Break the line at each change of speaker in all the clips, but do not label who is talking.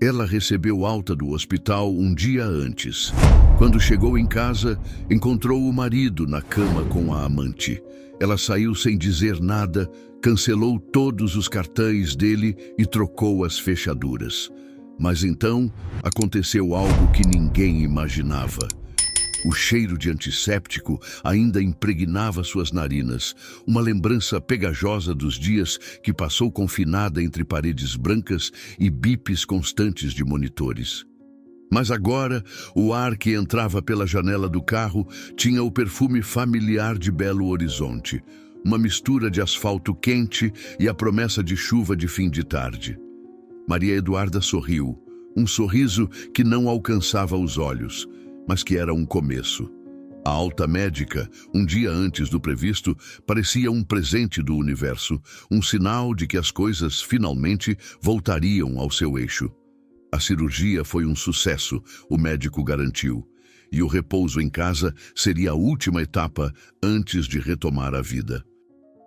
Ela recebeu alta do hospital um dia antes. Quando chegou em casa, encontrou o marido na cama com a amante. Ela saiu sem dizer nada, cancelou todos os cartões dele e trocou as fechaduras. Mas então aconteceu algo que ninguém imaginava. O cheiro de antisséptico ainda impregnava suas narinas, uma lembrança pegajosa dos dias que passou confinada entre paredes brancas e bips constantes de monitores. Mas agora, o ar que entrava pela janela do carro tinha o perfume familiar de Belo Horizonte, uma mistura de asfalto quente e a promessa de chuva de fim de tarde. Maria Eduarda sorriu, um sorriso que não alcançava os olhos, mas que era um começo. A alta médica, um dia antes do previsto, parecia um presente do universo, um sinal de que as coisas finalmente voltariam ao seu eixo. A cirurgia foi um sucesso, o médico garantiu, e o repouso em casa seria a última etapa antes de retomar a vida.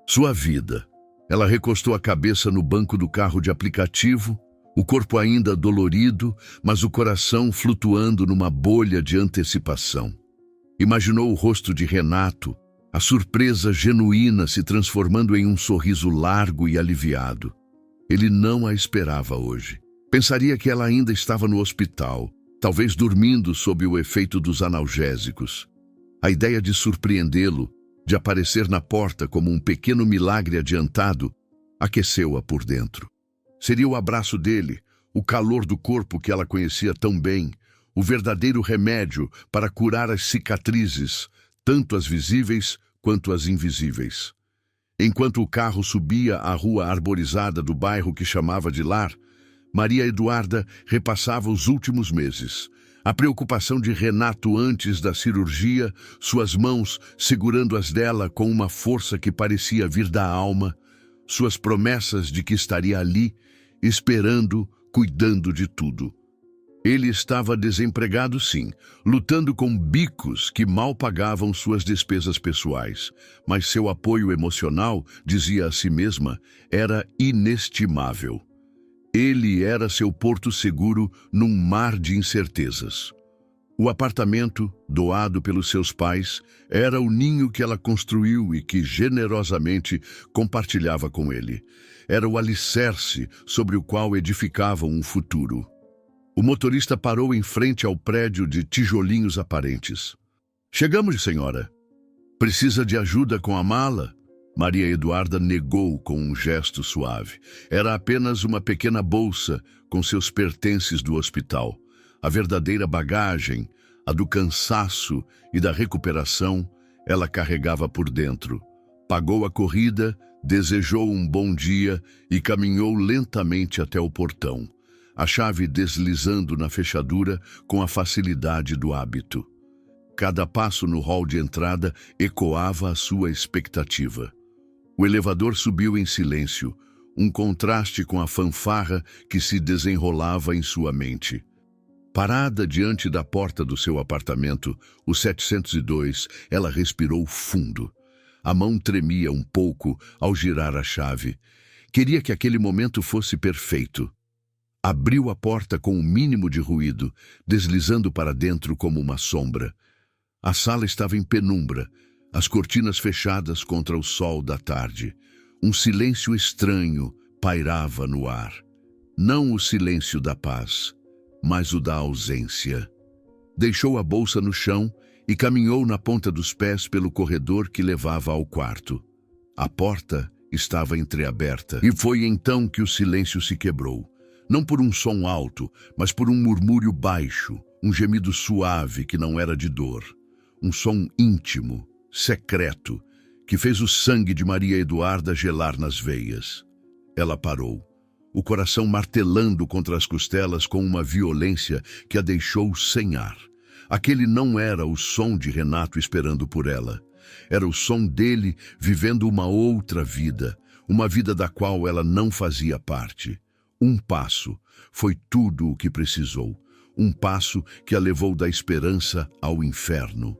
Sua vida. Ela recostou a cabeça no banco do carro de aplicativo, o corpo ainda dolorido, mas o coração flutuando numa bolha de antecipação. Imaginou o rosto de Renato, a surpresa genuína se transformando em um sorriso largo e aliviado. Ele não a esperava hoje. Pensaria que ela ainda estava no hospital, talvez dormindo sob o efeito dos analgésicos. A ideia de surpreendê-lo, de aparecer na porta como um pequeno milagre adiantado, aqueceu-a por dentro. Seria o abraço dele, o calor do corpo que ela conhecia tão bem, o verdadeiro remédio para curar as cicatrizes, tanto as visíveis quanto as invisíveis. Enquanto o carro subia a rua arborizada do bairro que chamava de lar, Maria Eduarda repassava os últimos meses. A preocupação de Renato antes da cirurgia, suas mãos segurando as dela com uma força que parecia vir da alma, suas promessas de que estaria ali, esperando, cuidando de tudo. Ele estava desempregado, sim, lutando com bicos que mal pagavam suas despesas pessoais, mas seu apoio emocional, dizia a si mesma, era inestimável. Ele era seu porto seguro num mar de incertezas. O apartamento, doado pelos seus pais, era o ninho que ela construiu e que generosamente compartilhava com ele. Era o alicerce sobre o qual edificavam um futuro. O motorista parou em frente ao prédio de tijolinhos aparentes. "Chegamos, senhora. Precisa de ajuda com a mala?" Maria Eduarda negou com um gesto suave. Era apenas uma pequena bolsa com seus pertences do hospital. A verdadeira bagagem, a do cansaço e da recuperação, ela carregava por dentro. Pagou a corrida, desejou um bom dia e caminhou lentamente até o portão, a chave deslizando na fechadura com a facilidade do hábito. Cada passo no hall de entrada ecoava a sua expectativa. O elevador subiu em silêncio, um contraste com a fanfarra que se desenrolava em sua mente. Parada diante da porta do seu apartamento, o 702, ela respirou fundo. A mão tremia um pouco ao girar a chave. Queria que aquele momento fosse perfeito. Abriu a porta com o mínimo de ruído, deslizando para dentro como uma sombra. A sala estava em penumbra, as cortinas fechadas contra o sol da tarde. Um silêncio estranho pairava no ar. Não o silêncio da paz, mas o da ausência. Deixou a bolsa no chão e caminhou na ponta dos pés pelo corredor que levava ao quarto. A porta estava entreaberta e foi então que o silêncio se quebrou. Não por um som alto, mas por um murmúrio baixo, um gemido suave que não era de dor. Um som íntimo, secreto, que fez o sangue de Maria Eduarda gelar nas veias. Ela parou, o coração martelando contra as costelas com uma violência que a deixou sem ar. Aquele não era o som de Renato esperando por ela. Era o som dele vivendo uma outra vida, uma vida da qual ela não fazia parte. Um passo foi tudo o que precisou. Um passo que a levou da esperança ao inferno.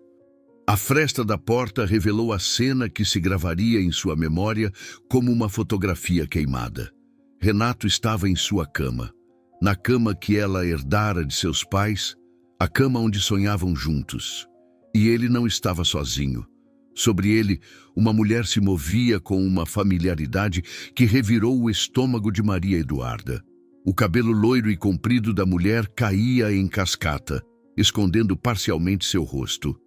A fresta da porta revelou a cena que se gravaria em sua memória como uma fotografia queimada. Renato estava em sua cama. na cama que ela herdara de seus pais, a cama onde sonhavam juntos. E ele não estava sozinho. Sobre ele, uma mulher se movia com uma familiaridade que revirou o estômago de Maria Eduarda. O cabelo loiro e comprido da mulher caía em cascata, escondendo parcialmente seu rosto.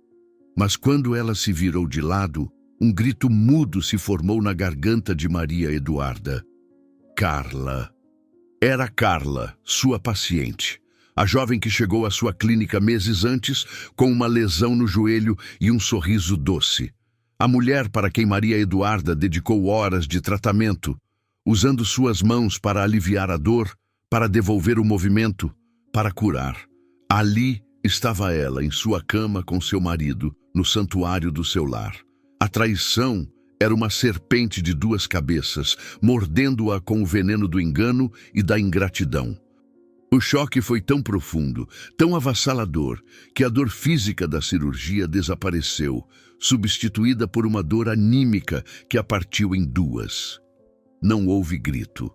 Mas quando ela se virou de lado, um grito mudo se formou na garganta de Maria Eduarda. Carla. Era Carla, sua paciente. A jovem que chegou à sua clínica meses antes com uma lesão no joelho e um sorriso doce. A mulher para quem Maria Eduarda dedicou horas de tratamento, usando suas mãos para aliviar a dor, para devolver o movimento, para curar. Ali estava ela, em sua cama com seu marido, no santuário do seu lar. A traição era uma serpente de duas cabeças, mordendo-a com o veneno do engano e da ingratidão. O choque foi tão profundo, tão avassalador, que a dor física da cirurgia desapareceu, substituída por uma dor anímica que a partiu em duas. Não houve grito,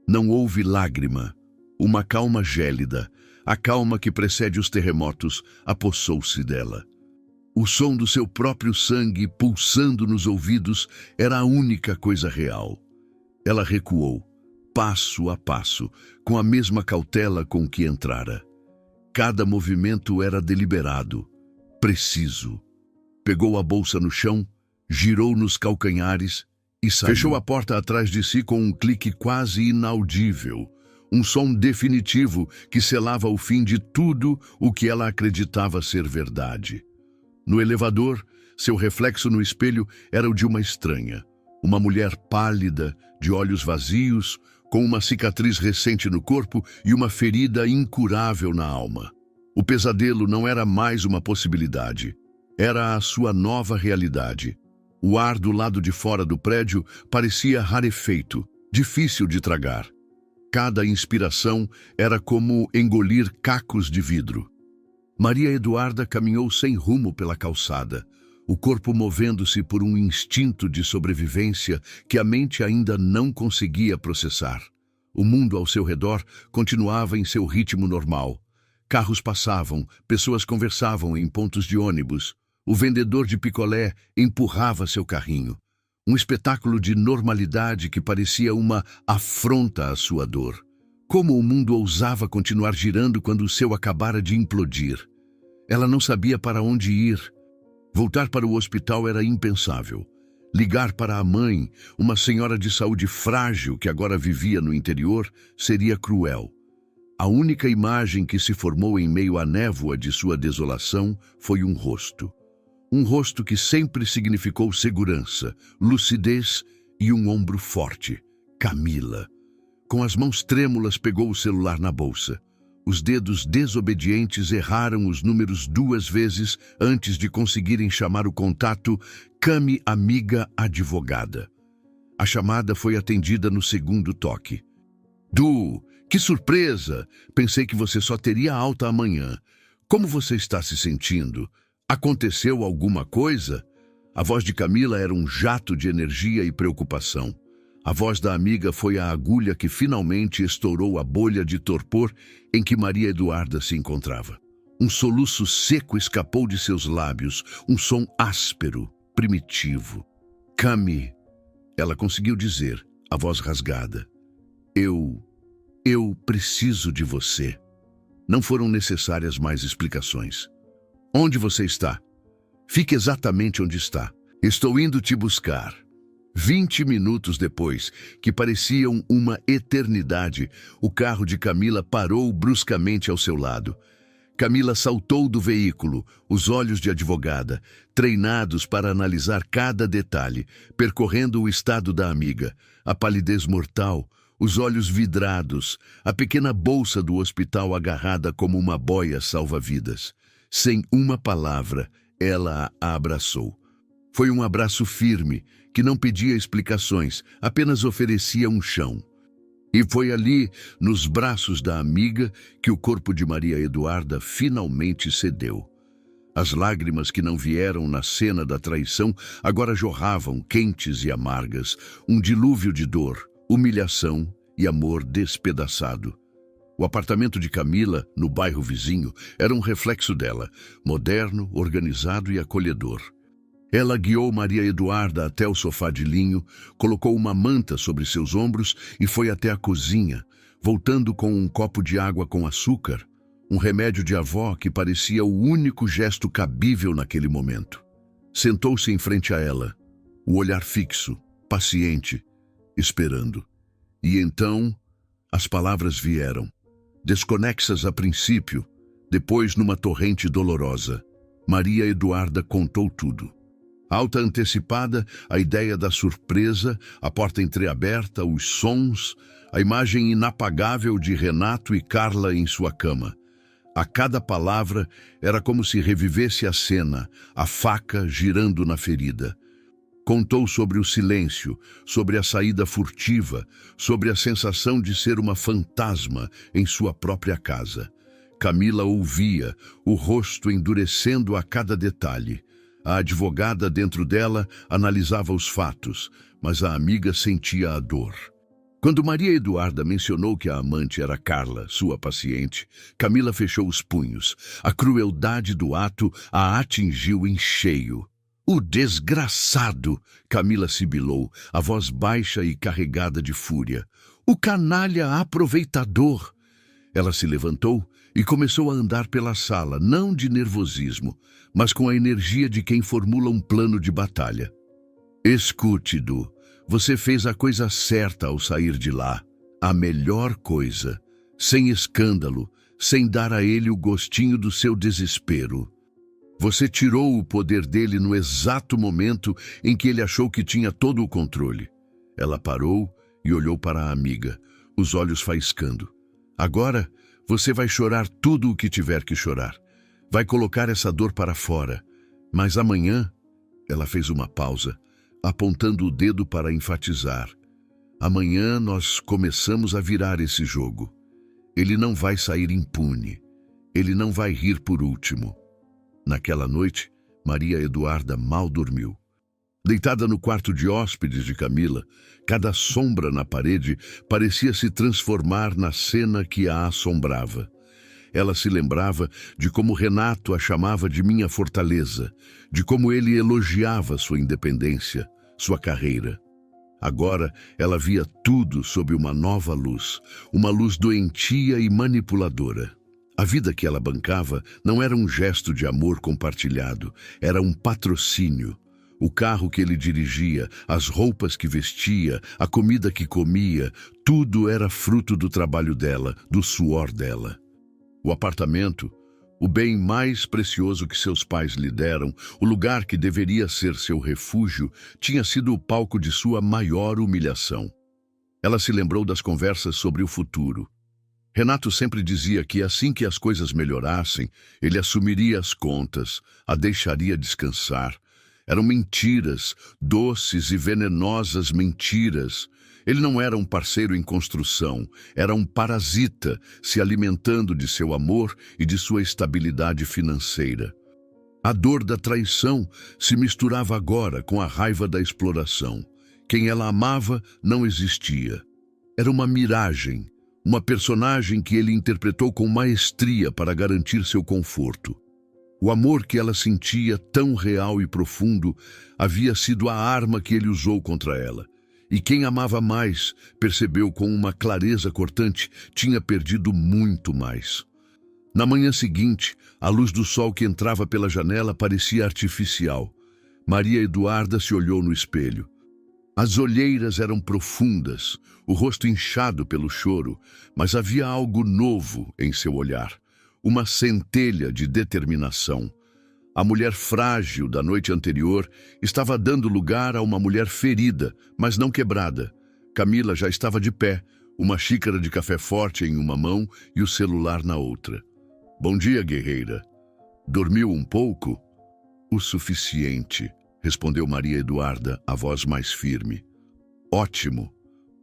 não houve lágrima. Uma calma gélida, a calma que precede os terremotos, apossou-se dela. O som do seu próprio sangue pulsando nos ouvidos era a única coisa real. Ela recuou, passo a passo, com a mesma cautela com que entrara. Cada movimento era deliberado, preciso. Pegou a bolsa no chão, girou nos calcanhares e saiu. Fechou a porta atrás de si com um clique quase inaudível, um som definitivo que selava o fim de tudo o que ela acreditava ser verdade. No elevador, seu reflexo no espelho era o de uma estranha, uma mulher pálida, de olhos vazios, com uma cicatriz recente no corpo e uma ferida incurável na alma. O pesadelo não era mais uma possibilidade, era a sua nova realidade. O ar do lado de fora do prédio parecia rarefeito, difícil de tragar. Cada inspiração era como engolir cacos de vidro. Maria Eduarda caminhou sem rumo pela calçada, o corpo movendo-se por um instinto de sobrevivência que a mente ainda não conseguia processar. O mundo ao seu redor continuava em seu ritmo normal. Carros passavam, pessoas conversavam em pontos de ônibus. O vendedor de picolé empurrava seu carrinho. Um espetáculo de normalidade que parecia uma afronta à sua dor. Como o mundo ousava continuar girando quando o seu acabara de implodir? Ela não sabia para onde ir. Voltar para o hospital era impensável. Ligar para a mãe, uma senhora de saúde frágil que agora vivia no interior, seria cruel. A única imagem que se formou em meio à névoa de sua desolação foi um rosto. Um rosto que sempre significou segurança, lucidez e um ombro forte. Camila. Com as mãos trêmulas, pegou o celular na bolsa. Os dedos desobedientes erraram os números 2 vezes antes de conseguirem chamar o contato Cami Amiga Advogada. A chamada foi atendida no segundo toque. Du, que surpresa! Pensei que você só teria alta amanhã. Como você está se sentindo? Aconteceu alguma coisa? A voz de Camila era um jato de energia e preocupação. A voz da amiga foi a agulha que finalmente estourou a bolha de torpor em que Maria Eduarda se encontrava. Um soluço seco escapou de seus lábios, um som áspero, primitivo. Cami, ela conseguiu dizer, a voz rasgada. Eu preciso de você. Não foram necessárias mais explicações. Onde você está? Fique exatamente onde está. Estou indo te buscar. 20 minutos depois, que pareciam uma eternidade, o carro de Camila parou bruscamente ao seu lado. Camila saltou do veículo, os olhos de advogada, treinados para analisar cada detalhe, percorrendo o estado da amiga, a palidez mortal, os olhos vidrados, a pequena bolsa do hospital agarrada como uma boia salva-vidas. Sem uma palavra, ela a abraçou. Foi um abraço firme, que não pedia explicações, apenas oferecia um chão. E foi ali, nos braços da amiga, que o corpo de Maria Eduarda finalmente cedeu. As lágrimas que não vieram na cena da traição agora jorravam, quentes e amargas, um dilúvio de dor, humilhação e amor despedaçado. O apartamento de Camila, no bairro vizinho, era um reflexo dela, moderno, organizado e acolhedor. Ela guiou Maria Eduarda até o sofá de linho, colocou uma manta sobre seus ombros e foi até a cozinha, voltando com um copo de água com açúcar, um remédio de avó que parecia o único gesto cabível naquele momento. Sentou-se em frente a ela, o olhar fixo, paciente, esperando. E então as palavras vieram, desconexas a princípio, depois numa torrente dolorosa. Maria Eduarda contou tudo. Alta antecipada, a ideia da surpresa, a porta entreaberta, os sons, a imagem inapagável de Renato e Carla em sua cama. A cada palavra era como se revivesse a cena, a faca girando na ferida. Contou sobre o silêncio, sobre a saída furtiva, sobre a sensação de ser uma fantasma em sua própria casa. Camila ouvia, o rosto endurecendo a cada detalhe. A advogada dentro dela analisava os fatos, mas a amiga sentia a dor. Quando Maria Eduarda mencionou que a amante era Carla, sua paciente, Camila fechou os punhos. A crueldade do ato a atingiu em cheio. "O desgraçado!" Camila sibilou, a voz baixa e carregada de fúria. "O canalha aproveitador!" Ela se levantou e começou a andar pela sala, não de nervosismo, mas com a energia de quem formula um plano de batalha. "Escute, Du, você fez a coisa certa ao sair de lá. A melhor coisa, sem escândalo, sem dar a ele o gostinho do seu desespero. Você tirou o poder dele no exato momento em que ele achou que tinha todo o controle." Ela parou e olhou para a amiga, os olhos faiscando. "Agora, você vai chorar tudo o que tiver que chorar. Vai colocar essa dor para fora. Mas amanhã..." Ela fez uma pausa, apontando o dedo para enfatizar. "Amanhã nós começamos a virar esse jogo. Ele não vai sair impune. Ele não vai rir por último." Naquela noite, Maria Eduarda mal dormiu. Deitada no quarto de hóspedes de Camila, cada sombra na parede parecia se transformar na cena que a assombrava. Ela se lembrava de como Renato a chamava de minha fortaleza, de como ele elogiava sua independência, sua carreira. Agora ela via tudo sob uma nova luz, uma luz doentia e manipuladora. A vida que ela bancava não era um gesto de amor compartilhado, era um patrocínio. O carro que ele dirigia, as roupas que vestia, a comida que comia, tudo era fruto do trabalho dela, do suor dela. O apartamento, o bem mais precioso que seus pais lhe deram, o lugar que deveria ser seu refúgio, tinha sido o palco de sua maior humilhação. Ela se lembrou das conversas sobre o futuro. Renato sempre dizia que assim que as coisas melhorassem, ele assumiria as contas, a deixaria descansar. Eram mentiras, doces e venenosas mentiras. Ele não era um parceiro em construção, era um parasita, se alimentando de seu amor e de sua estabilidade financeira. A dor da traição se misturava agora com a raiva da exploração. Quem ela amava não existia. Era uma miragem, uma personagem que ele interpretou com maestria para garantir seu conforto. O amor que ela sentia, tão real e profundo, havia sido a arma que ele usou contra ela. E quem amava mais, percebeu com uma clareza cortante, tinha perdido muito mais. Na manhã seguinte, a luz do sol que entrava pela janela parecia artificial. Maria Eduarda se olhou no espelho. As olheiras eram profundas, o rosto inchado pelo choro, mas havia algo novo em seu olhar, uma centelha de determinação. A mulher frágil da noite anterior estava dando lugar a uma mulher ferida, mas não quebrada. Camila já estava de pé, uma xícara de café forte em uma mão e o celular na outra. "Bom dia, guerreira. Dormiu um pouco?" "O suficiente", respondeu Maria Eduarda, a voz mais firme. "Ótimo,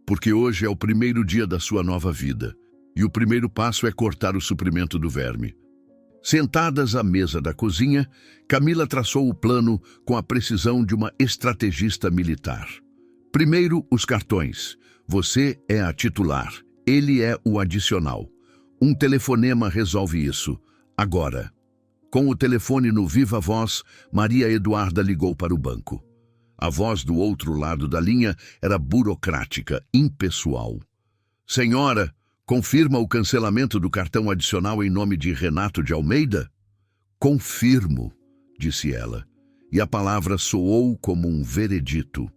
porque hoje é o primeiro dia da sua nova vida, e o primeiro passo é cortar o suprimento do verme." Sentadas à mesa da cozinha, Camila traçou o plano com a precisão de uma estrategista militar. Primeiro, os cartões. Você é a titular, ele é o adicional. Um telefonema resolve isso. Agora. Com o telefone no viva voz, Maria Eduarda ligou para o banco. A voz do outro lado da linha era burocrática, impessoal. Senhora, confirma o cancelamento do cartão adicional em nome de Renato de Almeida? Confirmo, disse ela, e a palavra soou como um veredito.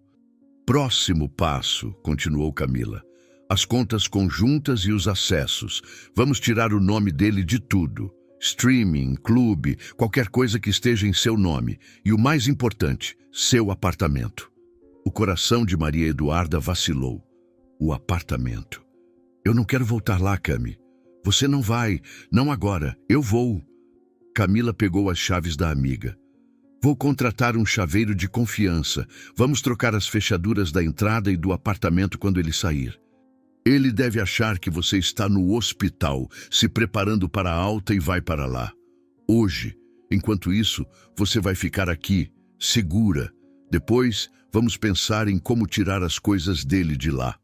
Próximo passo, continuou Camila. As contas conjuntas e os acessos. Vamos tirar o nome dele de tudo. Streaming, clube, qualquer coisa que esteja em seu nome. E o mais importante, seu apartamento. O coração de Maria Eduarda vacilou. O apartamento. Eu não quero voltar lá, Cami. Você não vai. Não agora. Eu vou. Camila pegou as chaves da amiga. Vou contratar um chaveiro de confiança. Vamos trocar as fechaduras da entrada e do apartamento quando ele sair. Ele deve achar que você está no hospital, se preparando para a alta e vai para lá. Hoje, enquanto isso, você vai ficar aqui, segura. Depois, vamos pensar em como tirar as coisas dele de lá.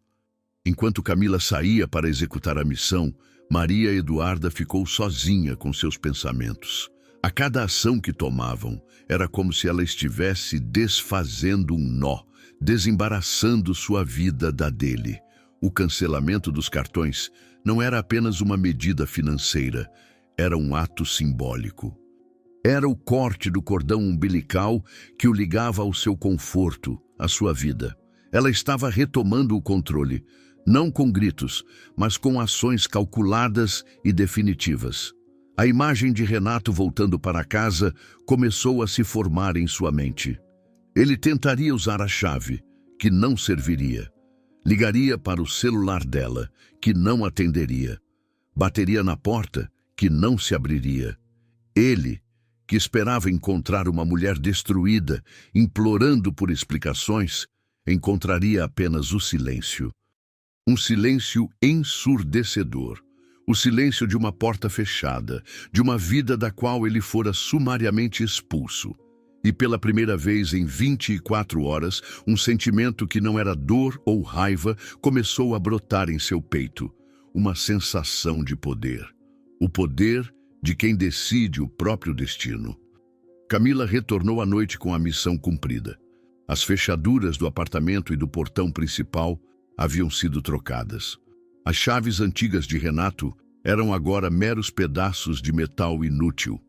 Enquanto Camila saía para executar a missão, Maria Eduarda ficou sozinha com seus pensamentos. A cada ação que tomavam, era como se ela estivesse desfazendo um nó, desembaraçando sua vida da dele. O cancelamento dos cartões não era apenas uma medida financeira, era um ato simbólico. Era o corte do cordão umbilical que o ligava ao seu conforto, à sua vida. Ela estava retomando o controle, não com gritos, mas com ações calculadas e definitivas. A imagem de Renato voltando para casa começou a se formar em sua mente. Ele tentaria usar a chave, que não serviria. Ligaria para o celular dela, que não atenderia. Bateria na porta, que não se abriria. Ele, que esperava encontrar uma mulher destruída, implorando por explicações, encontraria apenas o silêncio. Um silêncio ensurdecedor. O silêncio de uma porta fechada, de uma vida da qual ele fora sumariamente expulso. E pela primeira vez em 24 horas, um sentimento que não era dor ou raiva começou a brotar em seu peito. Uma sensação de poder. O poder de quem decide o próprio destino. Camila retornou à noite com a missão cumprida. As fechaduras do apartamento e do portão principal haviam sido trocadas. As chaves antigas de Renato eram agora meros pedaços de metal inútil.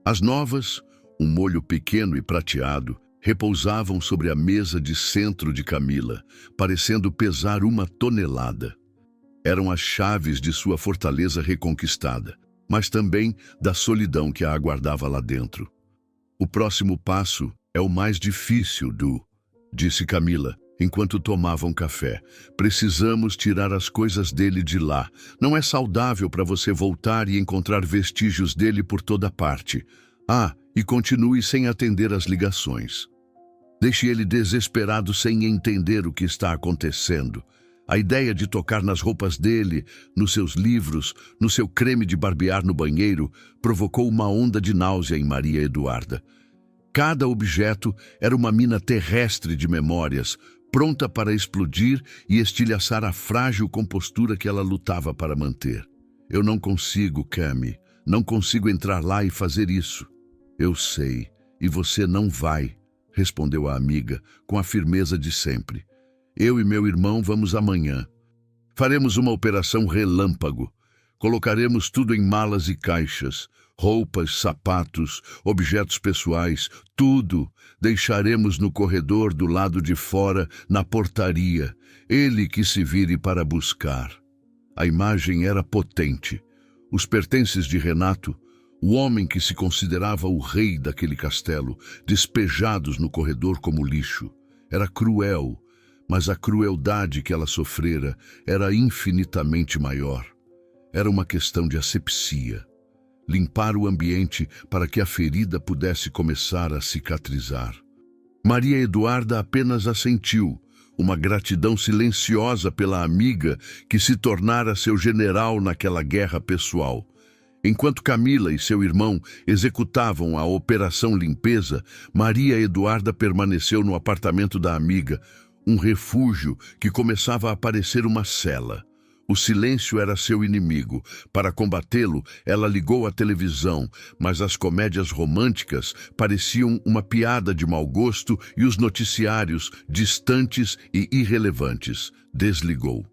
As novas, um molho pequeno e prateado, repousavam sobre a mesa de centro de Camila, parecendo pesar 1 tonelada. Eram as chaves de sua fortaleza reconquistada, mas também da solidão que a aguardava lá dentro. O próximo passo é o mais difícil, disse Camila, enquanto tomavam café. Precisamos tirar as coisas dele de lá. Não é saudável para você voltar e encontrar vestígios dele por toda parte. E continue sem atender as ligações. Deixe ele desesperado sem entender o que está acontecendo. A ideia de tocar nas roupas dele, nos seus livros, no seu creme de barbear no banheiro, provocou uma onda de náusea em Maria Eduarda. Cada objeto era uma mina terrestre de memórias, pronta para explodir e estilhaçar a frágil compostura que ela lutava para manter. Eu não consigo, Cami. Não consigo entrar lá e fazer isso. Eu sei, e você não vai, respondeu a amiga, com a firmeza de sempre. Eu e meu irmão vamos amanhã. Faremos uma operação relâmpago. Colocaremos tudo em malas e caixas, roupas, sapatos, objetos pessoais, tudo. Deixaremos no corredor do lado de fora, na portaria. Ele que se vire para buscar. A imagem era potente. Os pertences de Renato, o homem que se considerava o rei daquele castelo, despejados no corredor como lixo. Era cruel, mas a crueldade que ela sofrera era infinitamente maior. Era uma questão de asepsia. Limpar o ambiente para que a ferida pudesse começar a cicatrizar. Maria Eduarda apenas assentiu, uma gratidão silenciosa pela amiga que se tornara seu general naquela guerra pessoal. Enquanto Camila e seu irmão executavam a operação limpeza, Maria Eduarda permaneceu no apartamento da amiga, um refúgio que começava a parecer uma cela. O silêncio era seu inimigo. Para combatê-lo, ela ligou a televisão, mas as comédias românticas pareciam uma piada de mau gosto e os noticiários, distantes e irrelevantes. Desligou.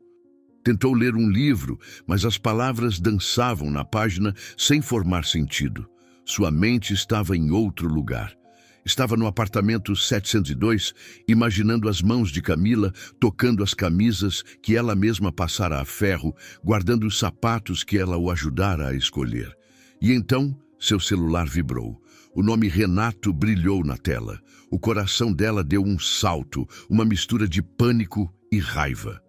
Tentou ler um livro, mas as palavras dançavam na página sem formar sentido. Sua mente estava em outro lugar. Estava no apartamento 702, imaginando as mãos de Camila tocando as camisas que ela mesma passara a ferro, guardando os sapatos que ela o ajudara a escolher. E então, seu celular vibrou. O nome Renato brilhou na tela. O coração dela deu um salto, uma mistura de pânico e raiva.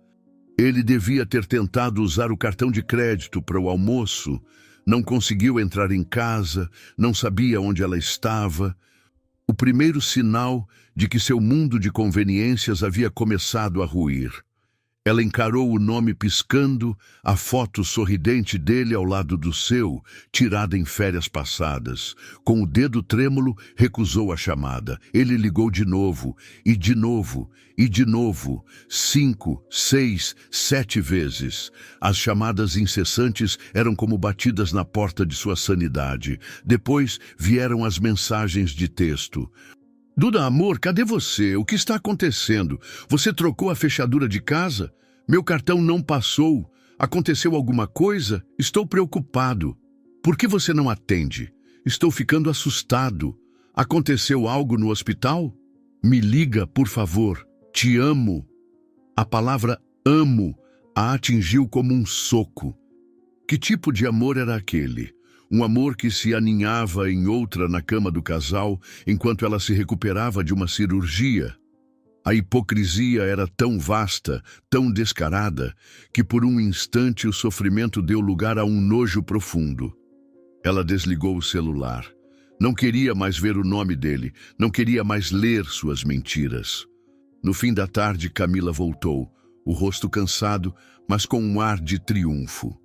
Ele devia ter tentado usar o cartão de crédito para o almoço. Não conseguiu entrar em casa, não sabia onde ela estava. O primeiro sinal de que seu mundo de conveniências havia começado a ruir. Ela encarou o nome piscando, a foto sorridente dele ao lado do seu, tirada em férias passadas. Com o dedo trêmulo, recusou a chamada. Ele ligou de novo, e de novo, e de novo, 5, 6, 7 vezes. As chamadas incessantes eram como batidas na porta de sua sanidade. Depois vieram as mensagens de texto. Duda, amor, cadê você? O que está acontecendo? Você trocou a fechadura de casa? Meu cartão não passou. Aconteceu alguma coisa? Estou preocupado. Por que você não atende? Estou ficando assustado. Aconteceu algo no hospital? Me liga, por favor. Te amo. A palavra amo a atingiu como um soco. Que tipo de amor era aquele? Um amor que se aninhava em outra na cama do casal enquanto ela se recuperava de uma cirurgia. A hipocrisia era tão vasta, tão descarada, que por um instante o sofrimento deu lugar a um nojo profundo. Ela desligou o celular. Não queria mais ver o nome dele, não queria mais ler suas mentiras. No fim da tarde, Camila voltou, o rosto cansado, mas com um ar de triunfo.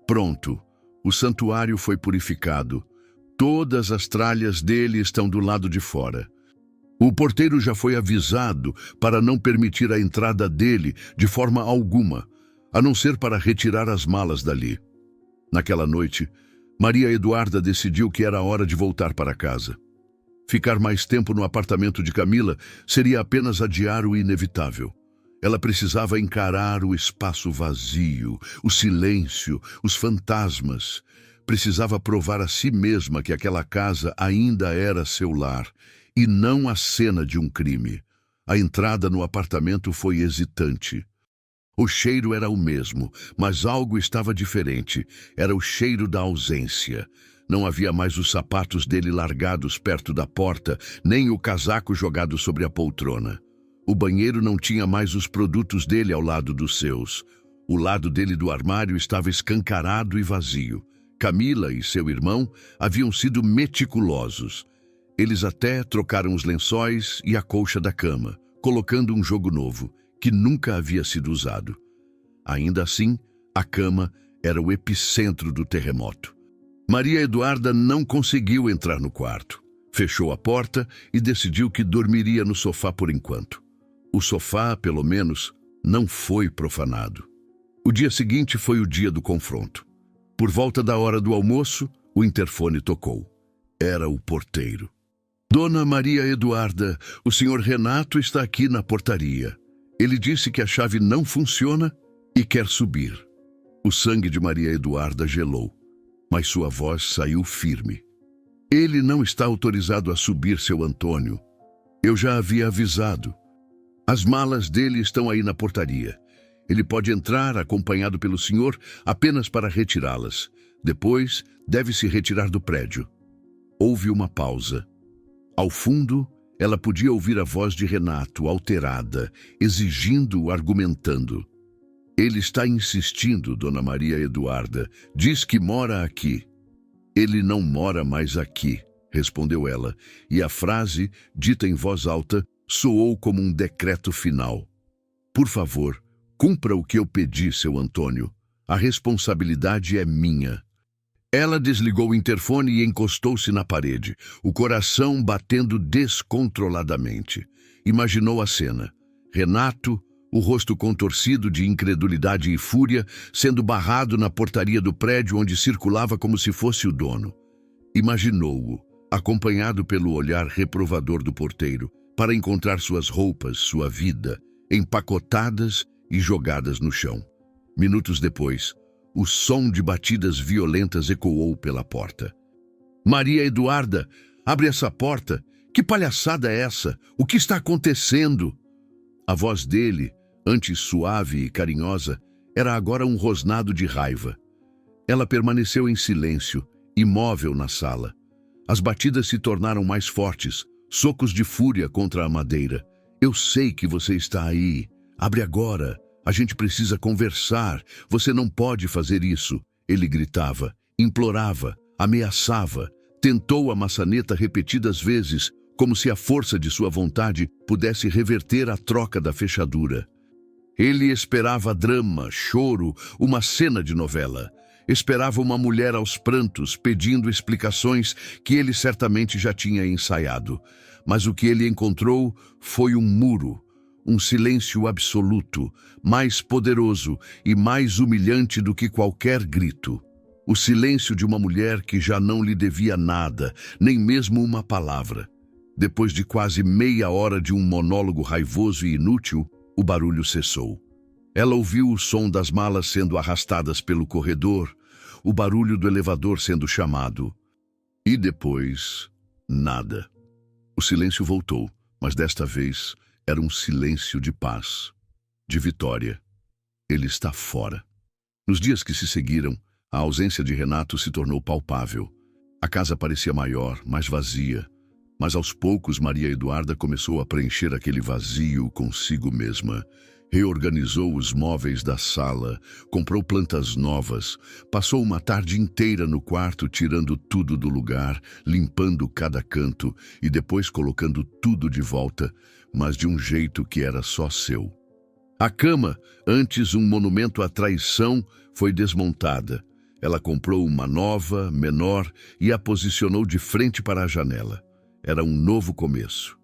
Pronto. O santuário foi purificado. Todas as tralhas dele estão do lado de fora. O porteiro já foi avisado para não permitir a entrada dele de forma alguma, a não ser para retirar as malas dali. Naquela noite, Maria Eduarda decidiu que era hora de voltar para casa. Ficar mais tempo no apartamento de Camila seria apenas adiar o inevitável. Ela precisava encarar o espaço vazio, o silêncio, os fantasmas. Precisava provar a si mesma que aquela casa ainda era seu lar, e não a cena de um crime. A entrada no apartamento foi hesitante. O cheiro era o mesmo, mas algo estava diferente. Era o cheiro da ausência. Não havia mais os sapatos dele largados perto da porta, nem o casaco jogado sobre a poltrona. O banheiro não tinha mais os produtos dele ao lado dos seus. O lado dele do armário estava escancarado e vazio. Camila e seu irmão haviam sido meticulosos. Eles até trocaram os lençóis e a colcha da cama, colocando um jogo novo, que nunca havia sido usado. Ainda assim, a cama era o epicentro do terremoto. Maria Eduarda não conseguiu entrar no quarto. Fechou a porta e decidiu que dormiria no sofá por enquanto. O sofá, pelo menos, não foi profanado. O dia seguinte foi o dia do confronto. Por volta da hora do almoço, o interfone tocou. Era o porteiro. Dona Maria Eduarda, o senhor Renato está aqui na portaria. Ele disse que a chave não funciona e quer subir. O sangue de Maria Eduarda gelou, mas sua voz saiu firme. Ele não está autorizado a subir, seu Antônio. Eu já havia avisado. As malas dele estão aí na portaria. Ele pode entrar acompanhado pelo senhor apenas para retirá-las. Depois, deve se retirar do prédio. Houve uma pausa. Ao fundo, ela podia ouvir a voz de Renato, alterada, exigindo, argumentando. Ele está insistindo, Dona Maria Eduarda. Diz que mora aqui. Ele não mora mais aqui, respondeu ela, e a frase, dita em voz alta, soou como um decreto final. Por favor, cumpra o que eu pedi, seu Antônio. A responsabilidade é minha. Ela desligou o interfone e encostou-se na parede, o coração batendo descontroladamente. Imaginou a cena. Renato, o rosto contorcido de incredulidade e fúria, sendo barrado na portaria do prédio onde circulava como se fosse o dono. Imaginou-o, acompanhado pelo olhar reprovador do porteiro, para encontrar suas roupas, sua vida, empacotadas e jogadas no chão. Minutos depois, o som de batidas violentas ecoou pela porta. Maria Eduarda, abre essa porta! Que palhaçada é essa? O que está acontecendo? A voz dele, antes suave e carinhosa, era agora um rosnado de raiva. Ela permaneceu em silêncio, imóvel na sala. As batidas se tornaram mais fortes, socos de fúria contra a madeira. Eu sei que você está aí. Abre agora. A gente precisa conversar. Você não pode fazer isso. Ele gritava, implorava, ameaçava. Tentou a maçaneta repetidas vezes, como se a força de sua vontade pudesse reverter a troca da fechadura. Ele esperava drama, choro, uma cena de novela. Esperava uma mulher aos prantos, pedindo explicações que ele certamente já tinha ensaiado. Mas o que ele encontrou foi um muro, um silêncio absoluto, mais poderoso e mais humilhante do que qualquer grito. O silêncio de uma mulher que já não lhe devia nada, nem mesmo uma palavra. Depois de quase meia hora de um monólogo raivoso e inútil, o barulho cessou. Ela ouviu o som das malas sendo arrastadas pelo corredor, o barulho do elevador sendo chamado. E depois, nada. O silêncio voltou, mas desta vez era um silêncio de paz, de vitória. Ele está fora. Nos dias que se seguiram, a ausência de Renato se tornou palpável. A casa parecia maior, mais vazia. Mas aos poucos Maria Eduarda começou a preencher aquele vazio consigo mesma. Reorganizou os móveis da sala, comprou plantas novas, passou uma tarde inteira no quarto tirando tudo do lugar, limpando cada canto e depois colocando tudo de volta, mas de um jeito que era só seu. A cama, antes um monumento à traição, foi desmontada. Ela comprou uma nova, menor, e a posicionou de frente para a janela. Era um novo começo.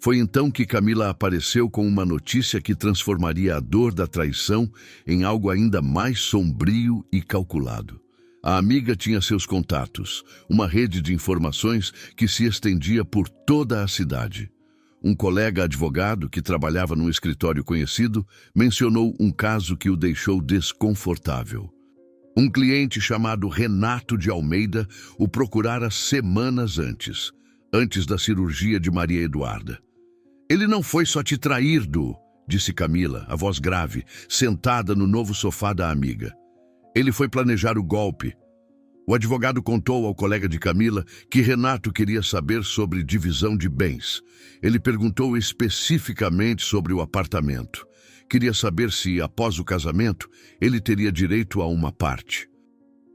Foi então que Camila apareceu com uma notícia que transformaria a dor da traição em algo ainda mais sombrio e calculado. A amiga tinha seus contatos, uma rede de informações que se estendia por toda a cidade. Um colega advogado que trabalhava num escritório conhecido mencionou um caso que o deixou desconfortável. Um cliente chamado Renato de Almeida o procurara semanas antes da cirurgia de Maria Eduarda. Ele não foi só te trair, Du, disse Camila, a voz grave, sentada no novo sofá da amiga. Ele foi planejar o golpe. O advogado contou ao colega de Camila que Renato queria saber sobre divisão de bens. Ele perguntou especificamente sobre o apartamento. Queria saber se, após o casamento, ele teria direito a uma parte.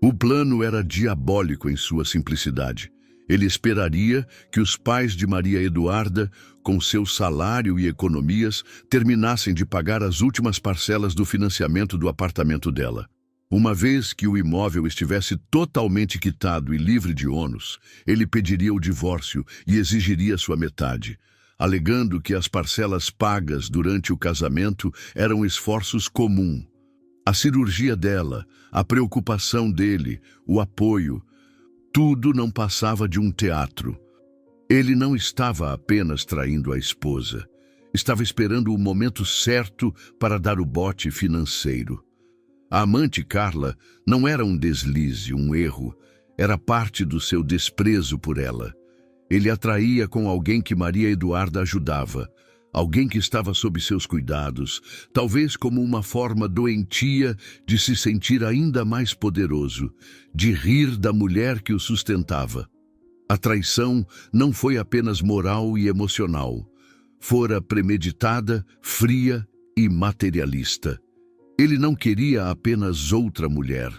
O plano era diabólico em sua simplicidade. Ele esperaria que os pais de Maria Eduarda, com seu salário e economias, terminassem de pagar as últimas parcelas do financiamento do apartamento dela. Uma vez que o imóvel estivesse totalmente quitado e livre de ônus, ele pediria o divórcio e exigiria sua metade, alegando que as parcelas pagas durante o casamento eram esforços comuns. A cirurgia dela, a preocupação dele, o apoio, tudo não passava de um teatro. Ele não estava apenas traindo a esposa. Estava esperando o momento certo para dar o bote financeiro. A amante Carla não era um deslize, um erro. Era parte do seu desprezo por ela. Ele a traía com alguém que Maria Eduarda ajudava. Alguém que estava sob seus cuidados, talvez como uma forma doentia de se sentir ainda mais poderoso, de rir da mulher que o sustentava. A traição não foi apenas moral e emocional, fora premeditada, fria e materialista. Ele não queria apenas outra mulher.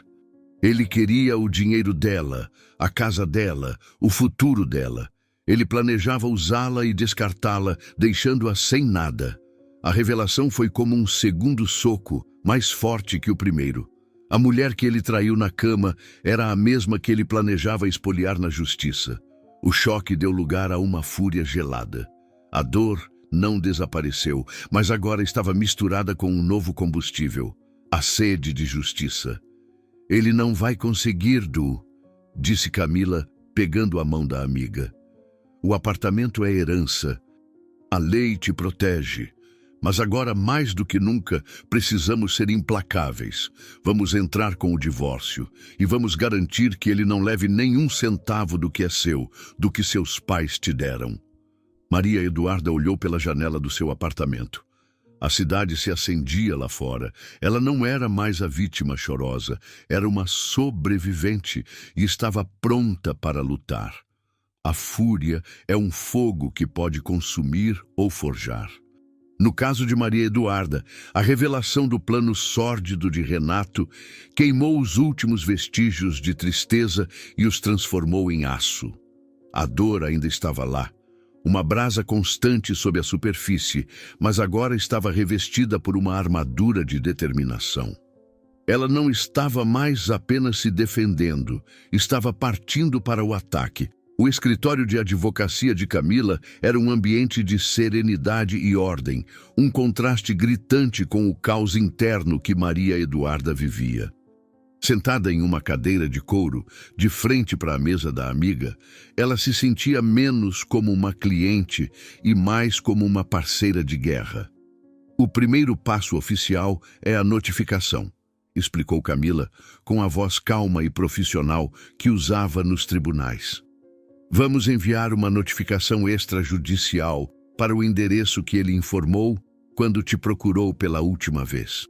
Ele queria o dinheiro dela, a casa dela, o futuro dela. Ele planejava usá-la e descartá-la, deixando-a sem nada. A revelação foi como um segundo soco, mais forte que o primeiro. A mulher que ele traiu na cama era a mesma que ele planejava espoliar na justiça. O choque deu lugar a uma fúria gelada. A dor, não desapareceu, mas agora estava misturada com um novo combustível, a sede de justiça. Ele não vai conseguir, Du, disse Camila, pegando a mão da amiga. O apartamento é herança. A lei te protege. Mas agora, mais do que nunca, precisamos ser implacáveis. Vamos entrar com o divórcio e vamos garantir que ele não leve nenhum centavo do que é seu, do que seus pais te deram. Maria Eduarda olhou pela janela do seu apartamento. A cidade se acendia lá fora. Ela não era mais a vítima chorosa, era uma sobrevivente e estava pronta para lutar. A fúria é um fogo que pode consumir ou forjar. No caso de Maria Eduarda, a revelação do plano sórdido de Renato queimou os últimos vestígios de tristeza e os transformou em aço. A dor ainda estava lá, uma brasa constante sob a superfície, mas agora estava revestida por uma armadura de determinação. Ela não estava mais apenas se defendendo, estava partindo para o ataque. O escritório de advocacia de Camila era um ambiente de serenidade e ordem, um contraste gritante com o caos interno que Maria Eduarda vivia. Sentada em uma cadeira de couro, de frente para a mesa da amiga, ela se sentia menos como uma cliente e mais como uma parceira de guerra. O primeiro passo oficial é a notificação, explicou Camila, com a voz calma e profissional que usava nos tribunais. Vamos enviar uma notificação extrajudicial para o endereço que ele informou quando te procurou pela última vez.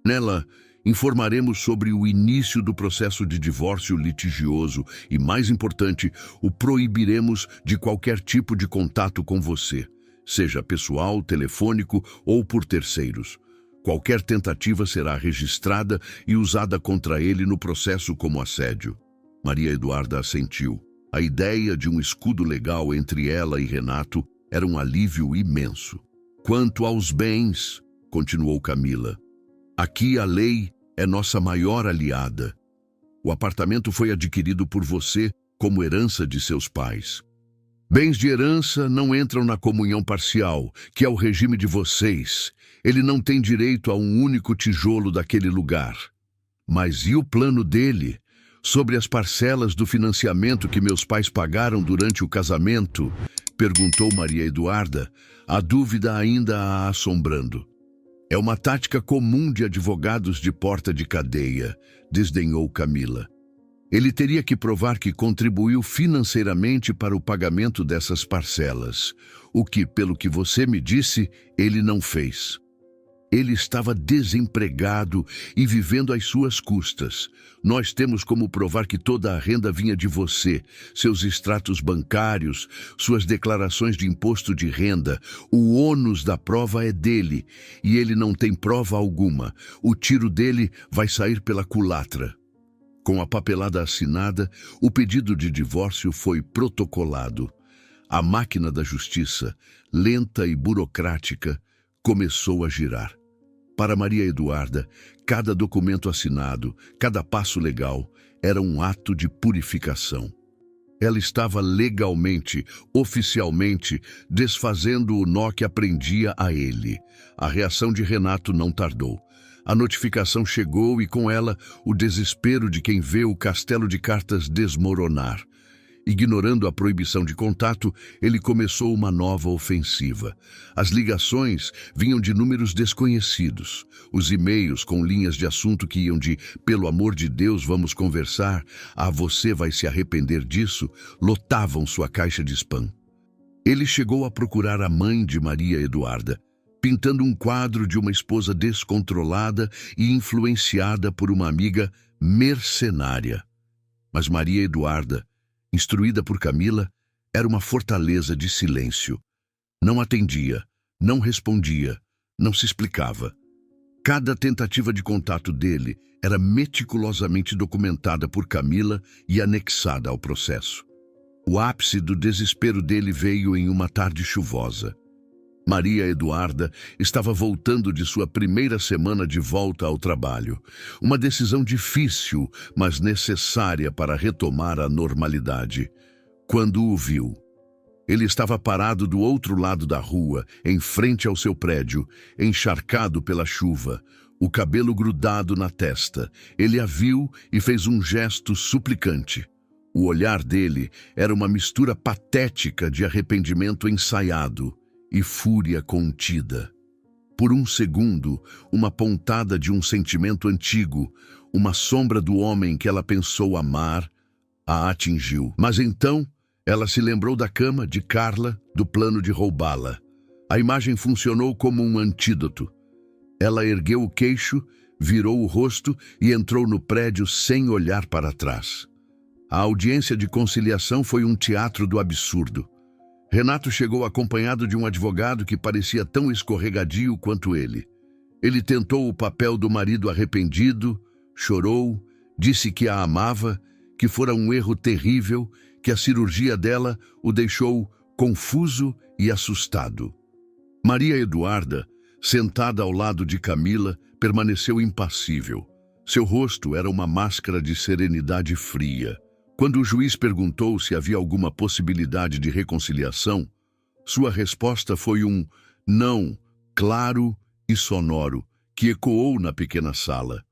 Nela, informaremos sobre o início do processo de divórcio litigioso e, mais importante, o proibiremos de qualquer tipo de contato com você, seja pessoal, telefônico ou por terceiros. Qualquer tentativa será registrada e usada contra ele no processo como assédio. Maria Eduarda assentiu. A ideia de um escudo legal entre ela e Renato era um alívio imenso. Quanto aos bens, continuou Camila, aqui a lei é nossa maior aliada. O apartamento foi adquirido por você como herança de seus pais. Bens de herança não entram na comunhão parcial, que é o regime de vocês. Ele não tem direito a um único tijolo daquele lugar. Mas e o plano dele? Sobre as parcelas do financiamento que meus pais pagaram durante o casamento? Perguntou Maria Eduarda, a dúvida ainda a assombrando. É uma tática comum de advogados de porta de cadeia, desdenhou Camila. Ele teria que provar que contribuiu financeiramente para o pagamento dessas parcelas, o que, pelo que você me disse, ele não fez. Ele estava desempregado e vivendo às suas custas. Nós temos como provar que toda a renda vinha de você, seus extratos bancários, suas declarações de imposto de renda. O ônus da prova é dele, e ele não tem prova alguma. O tiro dele vai sair pela culatra. Com a papelada assinada, o pedido de divórcio foi protocolado. A máquina da justiça, lenta e burocrática, começou a girar. Para Maria Eduarda, cada documento assinado, cada passo legal, era um ato de purificação. Ela estava legalmente, oficialmente, desfazendo o nó que aprendia a ele. A reação de Renato não tardou. A notificação chegou e, com ela, o desespero de quem vê o castelo de cartas desmoronar. Ignorando a proibição de contato, ele começou uma nova ofensiva. As ligações vinham de números desconhecidos. Os e-mails com linhas de assunto que iam de "pelo amor de Deus, vamos conversar" a "você vai se arrepender disso" lotavam sua caixa de spam. Ele chegou a procurar a mãe de Maria Eduarda, pintando um quadro de uma esposa descontrolada e influenciada por uma amiga mercenária. Mas Maria Eduarda, instruída por Camila, era uma fortaleza de silêncio. Não atendia, não respondia, não se explicava. Cada tentativa de contato dele era meticulosamente documentada por Camila e anexada ao processo. O ápice do desespero dele veio em uma tarde chuvosa. Maria Eduarda estava voltando de sua primeira semana de volta ao trabalho. Uma decisão difícil, mas necessária para retomar a normalidade. Quando o viu, Ele estava parado do outro lado da rua, em frente ao seu prédio, encharcado pela chuva, o cabelo grudado na testa. Ele a viu e fez um gesto suplicante. O olhar dele era uma mistura patética de arrependimento ensaiado e fúria contida. Por um segundo, uma pontada de um sentimento antigo, uma sombra do homem que ela pensou amar, a atingiu. Mas então, ela se lembrou da cama de Carla, do plano de roubá-la. A imagem funcionou como um antídoto. Ela ergueu o queixo, virou o rosto e entrou no prédio sem olhar para trás. A audiência de conciliação foi um teatro do absurdo. Renato chegou acompanhado de um advogado que parecia tão escorregadio quanto ele. Ele tentou o papel do marido arrependido, chorou, disse que a amava, que fora um erro terrível, que a cirurgia dela o deixou confuso e assustado. Maria Eduarda, sentada ao lado de Camila, permaneceu impassível. Seu rosto era uma máscara de serenidade fria. Quando o juiz perguntou se havia alguma possibilidade de reconciliação, sua resposta foi um não, claro e sonoro, que ecoou na pequena sala.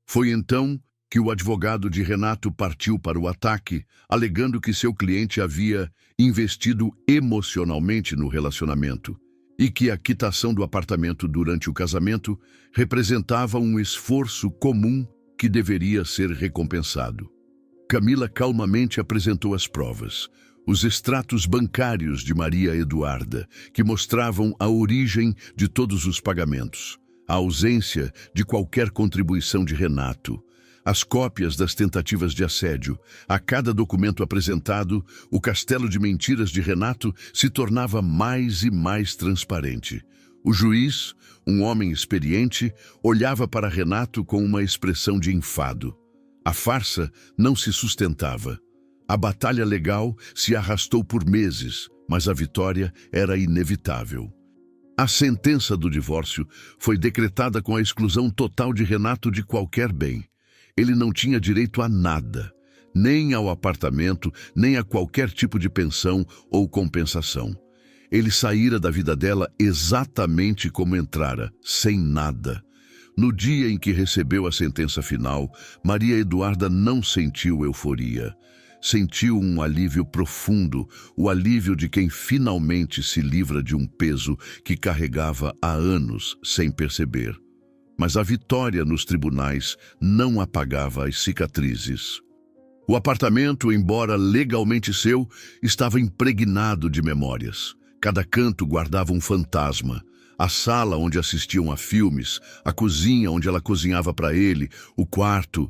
Foi então que o advogado de Renato partiu para o ataque, alegando que seu cliente havia investido emocionalmente no relacionamento e que a quitação do apartamento durante o casamento representava um esforço comum que deveria ser recompensado. Camila calmamente apresentou as provas, os extratos bancários de Maria Eduarda, que mostravam a origem de todos os pagamentos, a ausência de qualquer contribuição de Renato, as cópias das tentativas de assédio. A cada documento apresentado, o castelo de mentiras de Renato se tornava mais e mais transparente. O juiz, um homem experiente, olhava para Renato com uma expressão de enfado. A farsa não se sustentava. A batalha legal se arrastou por meses, mas a vitória era inevitável. A sentença do divórcio foi decretada com a exclusão total de Renato de qualquer bem. Ele não tinha direito a nada, nem ao apartamento, nem a qualquer tipo de pensão ou compensação. Ele saíra da vida dela exatamente como entrara, sem nada. No dia em que recebeu a sentença final, Maria Eduarda não sentiu euforia. Sentiu um alívio profundo, o alívio de quem finalmente se livra de um peso que carregava há anos sem perceber. Mas a vitória nos tribunais não apagava as cicatrizes. O apartamento, embora legalmente seu, estava impregnado de memórias. Cada canto guardava um fantasma. A sala onde assistiam a filmes, a cozinha onde ela cozinhava para ele, o quarto.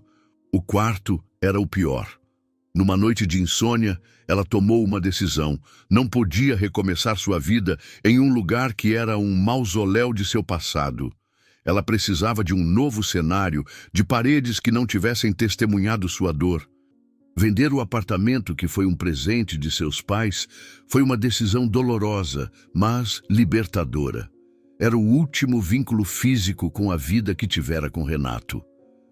O quarto era o pior. Numa noite de insônia, ela tomou uma decisão. Não podia recomeçar sua vida em um lugar que era um mausoléu de seu passado. Ela precisava de um novo cenário, de paredes que não tivessem testemunhado sua dor. Vender o apartamento, que foi um presente de seus pais, foi uma decisão dolorosa, mas libertadora. Era o último vínculo físico com a vida que tivera com Renato.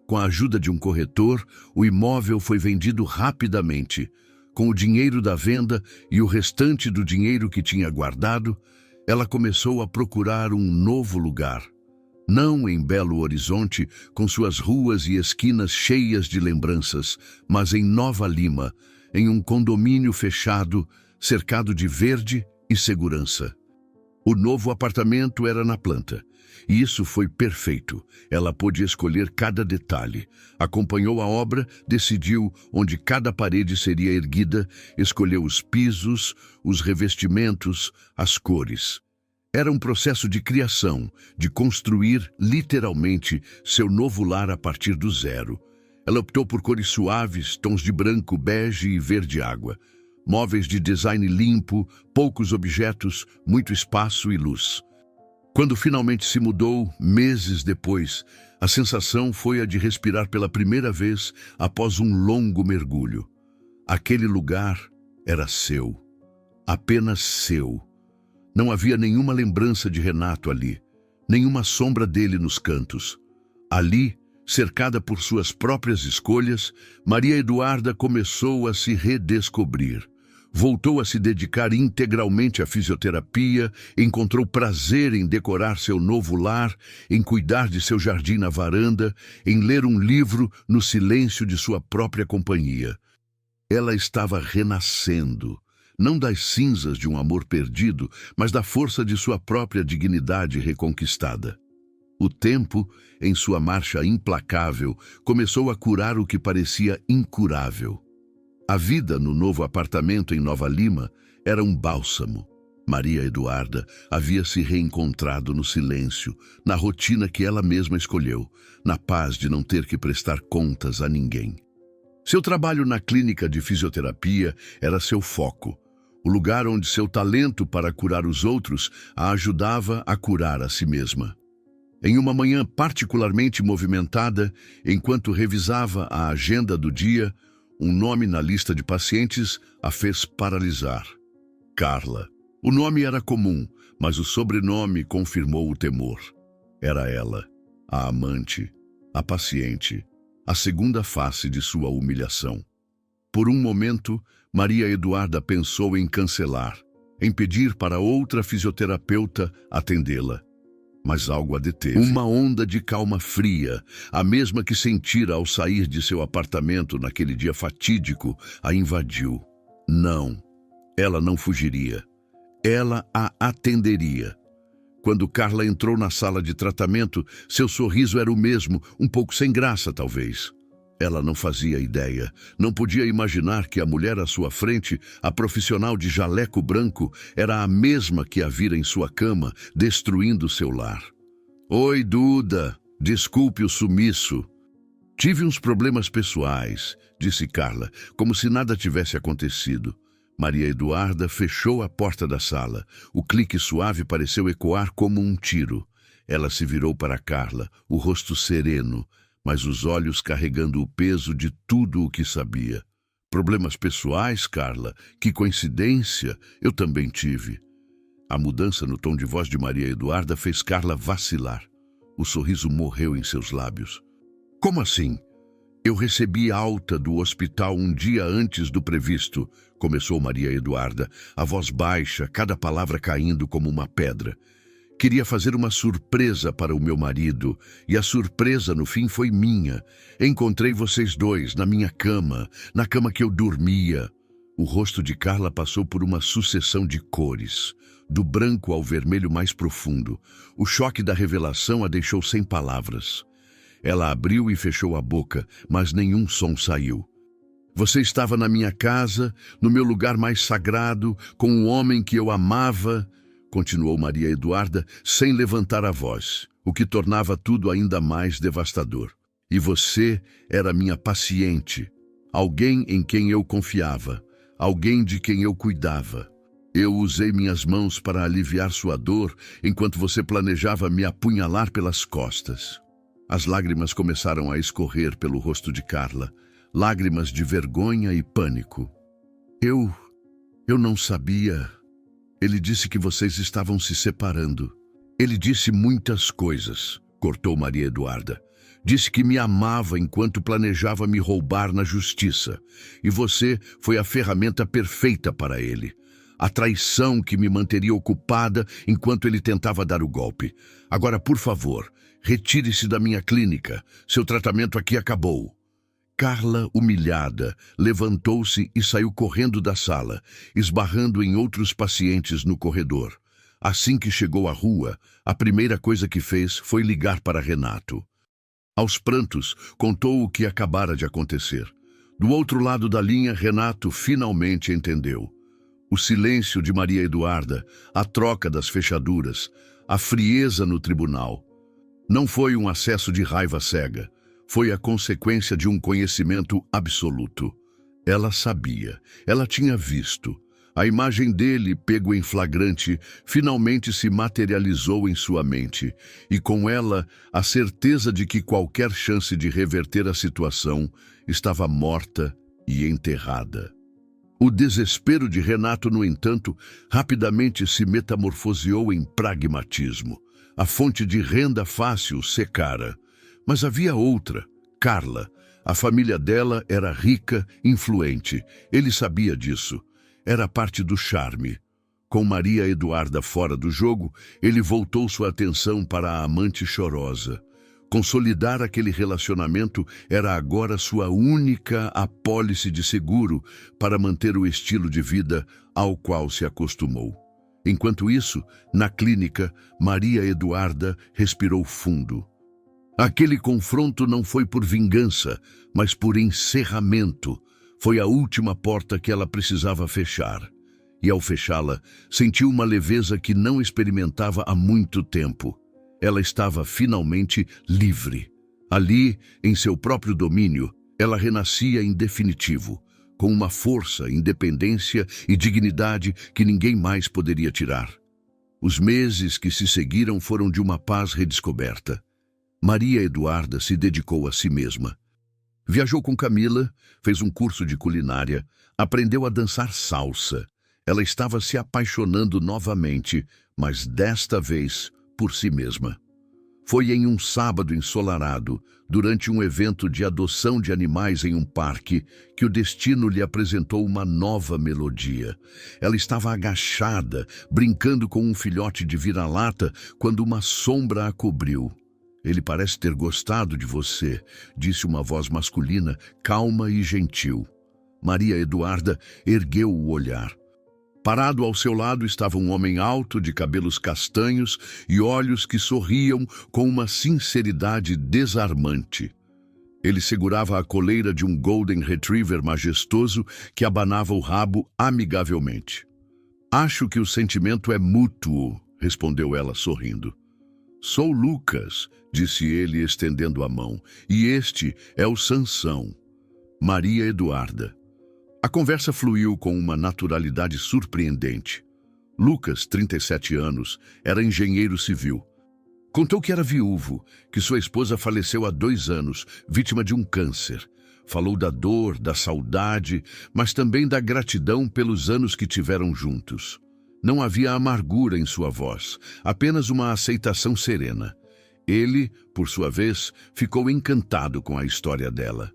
Com a ajuda de um corretor, o imóvel foi vendido rapidamente. Com o dinheiro da venda e o restante do dinheiro que tinha guardado, ela começou a procurar um novo lugar. Não em Belo Horizonte, com suas ruas e esquinas cheias de lembranças, mas em Nova Lima, em um condomínio fechado, cercado de verde e segurança. O novo apartamento era na planta, e isso foi perfeito. Ela pôde escolher cada detalhe. Acompanhou a obra, decidiu onde cada parede seria erguida, escolheu os pisos, os revestimentos, as cores. Era um processo de criação, de construir, literalmente, seu novo lar a partir do zero. Ela optou por cores suaves, tons de branco, bege e verde-água. Móveis de design limpo, poucos objetos, muito espaço e luz. Quando finalmente se mudou, meses depois, a sensação foi a de respirar pela primeira vez após um longo mergulho. Aquele lugar era seu, apenas seu. Não havia nenhuma lembrança de Renato ali, nenhuma sombra dele nos cantos. Ali, cercada por suas próprias escolhas, Maria Eduarda começou a se redescobrir. Voltou a se dedicar integralmente à fisioterapia, encontrou prazer em decorar seu novo lar, em cuidar de seu jardim na varanda, em ler um livro no silêncio de sua própria companhia. Ela estava renascendo, não das cinzas de um amor perdido, mas da força de sua própria dignidade reconquistada. O tempo, em sua marcha implacável, começou a curar o que parecia incurável. A vida no novo apartamento em Nova Lima era um bálsamo. Maria Eduarda havia se reencontrado no silêncio, na rotina que ela mesma escolheu, na paz de não ter que prestar contas a ninguém. Seu trabalho na clínica de fisioterapia era seu foco, o lugar onde seu talento para curar os outros a ajudava a curar a si mesma. Em uma manhã particularmente movimentada, enquanto revisava a agenda do dia, um nome na lista de pacientes a fez paralisar. Carla. O nome era comum, mas o sobrenome confirmou o temor. Era ela, a amante, a paciente, a segunda face de sua humilhação. Por um momento, Maria Eduarda pensou em cancelar, em pedir para outra fisioterapeuta atendê-la. Mas algo a deteve. Uma onda de calma fria, a mesma que sentira ao sair de seu apartamento naquele dia fatídico, a invadiu. Não, ela não fugiria. Ela a atenderia. Quando Carla entrou na sala de tratamento, seu sorriso era o mesmo, um pouco sem graça, talvez. Ela não fazia ideia, não podia imaginar que a mulher à sua frente, a profissional de jaleco branco, era a mesma que a vira em sua cama, destruindo seu lar. Oi, Duda, desculpe o sumiço. Tive uns problemas pessoais, disse Carla, como se nada tivesse acontecido. Maria Eduarda fechou a porta da sala. O clique suave pareceu ecoar como um tiro. Ela se virou para Carla, o rosto sereno, mas os olhos carregando o peso de tudo o que sabia. Problemas pessoais, Carla? Que coincidência! Eu também tive. A mudança no tom de voz de Maria Eduarda fez Carla vacilar. O sorriso morreu em seus lábios. Como assim? Eu recebi alta do hospital um dia antes do previsto, começou Maria Eduarda, a voz baixa, cada palavra caindo como uma pedra. Queria fazer uma surpresa para o meu marido, e a surpresa, no fim, foi minha. Encontrei vocês dois na minha cama, na cama que eu dormia. O rosto de Carla passou por uma sucessão de cores, do branco ao vermelho mais profundo. O choque da revelação a deixou sem palavras. Ela abriu e fechou a boca, mas nenhum som saiu. Você estava na minha casa, no meu lugar mais sagrado, com um homem que eu amava, continuou Maria Eduarda, sem levantar a voz, o que tornava tudo ainda mais devastador. E você era minha paciente, alguém em quem eu confiava, alguém de quem eu cuidava. Eu usei minhas mãos para aliviar sua dor, enquanto você planejava me apunhalar pelas costas. As lágrimas começaram a escorrer pelo rosto de Carla, lágrimas de vergonha e pânico. Eu não sabia. Ele disse que vocês estavam se separando. Ele disse muitas coisas, cortou Maria Eduarda. Disse que me amava enquanto planejava me roubar na justiça. E você foi a ferramenta perfeita para ele. A traição que me manteria ocupada enquanto ele tentava dar o golpe. Agora, por favor, retire-se da minha clínica. Seu tratamento aqui acabou. Carla, humilhada, levantou-se e saiu correndo da sala, esbarrando em outros pacientes no corredor. Assim que chegou à rua, a primeira coisa que fez foi ligar para Renato. Aos prantos, contou o que acabara de acontecer. Do outro lado da linha, Renato finalmente entendeu. O silêncio de Maria Eduarda, a troca das fechaduras, a frieza no tribunal. Não foi um acesso de raiva cega. Foi a consequência de um conhecimento absoluto. Ela sabia, ela tinha visto. A imagem dele, pego em flagrante, finalmente se materializou em sua mente, e com ela a certeza de que qualquer chance de reverter a situação estava morta e enterrada. O desespero de Renato, no entanto, rapidamente se metamorfoseou em pragmatismo. A fonte de renda fácil secara. Mas havia outra, Carla. A família dela era rica, influente. Ele sabia disso. era parte do charme. Com Maria Eduarda fora do jogo, ele voltou sua atenção para a amante chorosa. Consolidar aquele relacionamento era agora sua única apólice de seguro para manter o estilo de vida ao qual se acostumou. Enquanto isso, na clínica, Maria Eduarda respirou fundo. Aquele confronto não foi por vingança, mas por encerramento. Foi a última porta que ela precisava fechar. E ao fechá-la, sentiu uma leveza que não experimentava há muito tempo. Ela estava finalmente livre. Ali, em seu próprio domínio, ela renascia em definitivo, com uma força, independência e dignidade que ninguém mais poderia tirar. Os meses que se seguiram foram de uma paz redescoberta. Maria Eduarda se dedicou a si mesma. Viajou com Camila, fez um curso de culinária, aprendeu a dançar salsa. Ela estava se apaixonando novamente, mas desta vez por si mesma. Foi em um sábado ensolarado, durante um evento de adoção de animais em um parque, que o destino lhe apresentou uma nova melodia. Ela estava agachada, brincando com um filhote de vira-lata, quando uma sombra a cobriu. "Ele parece ter gostado de você", disse uma voz masculina, calma e gentil. Maria Eduarda ergueu o olhar. Parado ao seu lado estava um homem alto, de cabelos castanhos e olhos que sorriam com uma sinceridade desarmante. Ele segurava a coleira de um Golden Retriever majestoso que abanava o rabo amigavelmente. "Acho que o sentimento é mútuo", respondeu ela sorrindo. "Sou Lucas", disse ele estendendo a mão, "e este é o Sansão." Maria Eduarda. A conversa fluiu com uma naturalidade surpreendente. Lucas, 37 anos, era engenheiro civil. Contou que era viúvo, que sua esposa faleceu há 2 anos, vítima de um câncer. Falou da dor, da saudade, mas também da gratidão pelos anos que tiveram juntos. Não havia amargura em sua voz, apenas uma aceitação serena. Ele, por sua vez, ficou encantado com a história dela.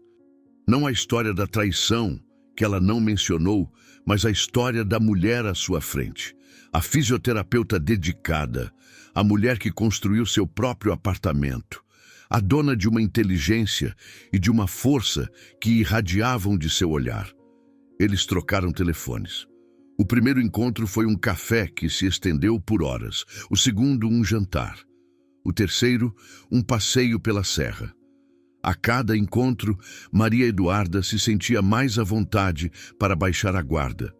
Não a história da traição, que ela não mencionou, mas a história da mulher à sua frente. A fisioterapeuta dedicada, a mulher que construiu seu próprio apartamento, a dona de uma inteligência e de uma força que irradiavam de seu olhar. Eles trocaram telefones. O primeiro encontro foi um café que se estendeu por horas, o segundo um jantar. O terceiro, um passeio pela serra. A cada encontro, Maria Eduarda se sentia mais à vontade para baixar a guarda.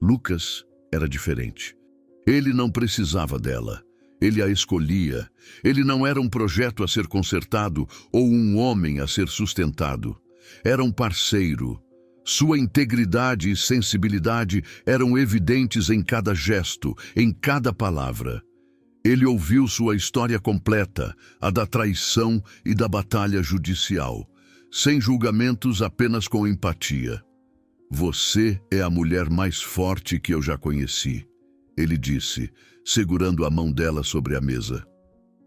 Lucas era diferente. Ele não precisava dela. Ele a escolhia. Ele não era um projeto a ser consertado ou um homem a ser sustentado. Era um parceiro. Sua integridade e sensibilidade eram evidentes em cada gesto, em cada palavra. Ele ouviu sua história completa, a da traição e da batalha judicial, sem julgamentos, apenas com empatia. "Você é a mulher mais forte que eu já conheci", ele disse, segurando a mão dela sobre a mesa.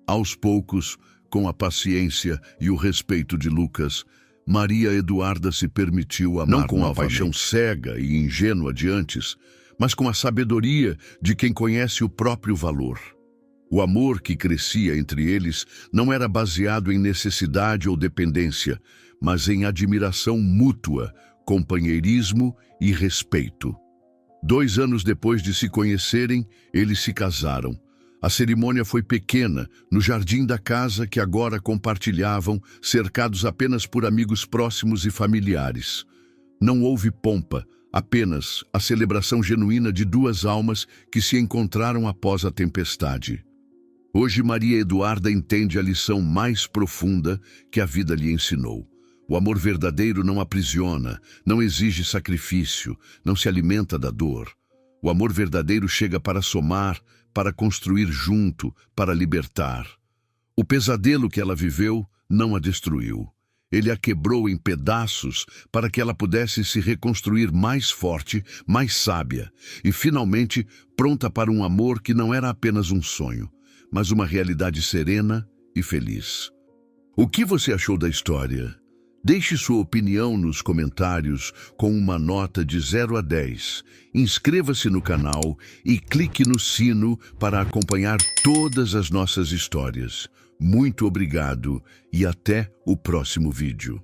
Aos poucos, com a paciência e o respeito de Lucas, Maria Eduarda se permitiu amar não com a paixão cega e ingênua de antes, mas com a sabedoria de quem conhece o próprio valor. O amor que crescia entre eles não era baseado em necessidade ou dependência, mas em admiração mútua, companheirismo e respeito. 2 anos depois de se conhecerem, eles se casaram. A cerimônia foi pequena, no jardim da casa que agora compartilhavam, cercados apenas por amigos próximos e familiares. Não houve pompa, apenas a celebração genuína de 2 almas que se encontraram após a tempestade. Hoje Maria Eduarda entende a lição mais profunda que a vida lhe ensinou. O amor verdadeiro não aprisiona, não exige sacrifício, não se alimenta da dor. O amor verdadeiro chega para somar, para construir junto, para libertar. O pesadelo que ela viveu não a destruiu. Ele a quebrou em pedaços para que ela pudesse se reconstruir mais forte, mais sábia e, finalmente, pronta para um amor que não era apenas um sonho, mas uma realidade serena e feliz. O que você achou da história? Deixe sua opinião nos comentários com uma nota de 0 a 10. Inscreva-se no canal e clique no sino para acompanhar todas as nossas histórias. Muito obrigado e até o próximo vídeo.